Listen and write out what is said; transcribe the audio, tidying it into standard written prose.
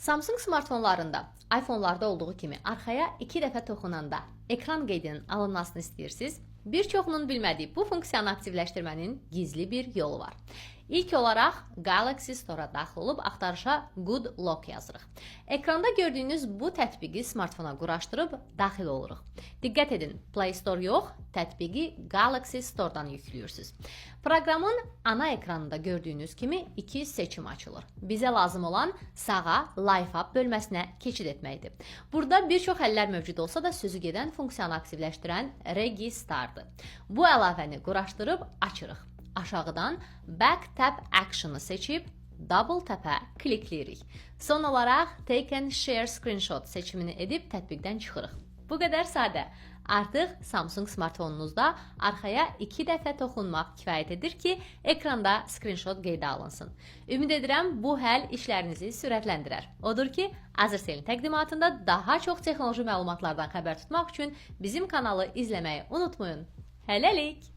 Samsung smartfonlarında, iPhone'larda olduğu kimi arxaya 2 dəfə toxunanda ekran qeydinin alınmasını istəyirsiniz. Bir çoxunun bilmədiyi bu funksiyanı aktivləşdirmənin gizli bir yolu var. İlk olaraq Galaxy Store-a daxil olub axtarışa Good Lock yazırıq. Ekranda gördüyünüz bu tətbiqi smartfona quraşdırıb daxil oluruq. Diqqət edin, Play Store yox, tətbiqi Galaxy Store-dan yüklüyorsunuz. Proqramın ana ekranında gördüyünüz kimi iki seçim açılır. Bizə lazım olan sağa Life Up bölməsinə keçid etməkdir. Burada bir çox həllər mövcud olsa da sözü gedən funksiyanı aktivləşdirən Registardır. Bu əlavəni quraşdırıb açırıq. Aşağıdan Back Tap Action'ı seçib Double Tap'a klikləyirik. Son olaraq Take and Share Screenshot seçimini edib tətbiqdən çıxırıq. Bu qədər sadə. Artıq Samsung smartfonunuzda arxaya 2 dəfə toxunmaq kifayət edir ki, ekranda screenshot qeydə alınsın. Ümid edirəm bu həll işlərinizi sürətləndirər. Odur ki, Azersel'in təqdimatında daha çox texnoloji məlumatlardan xəbər tutmaq üçün bizim kanalı izləməyi unutmayın. Hələlik!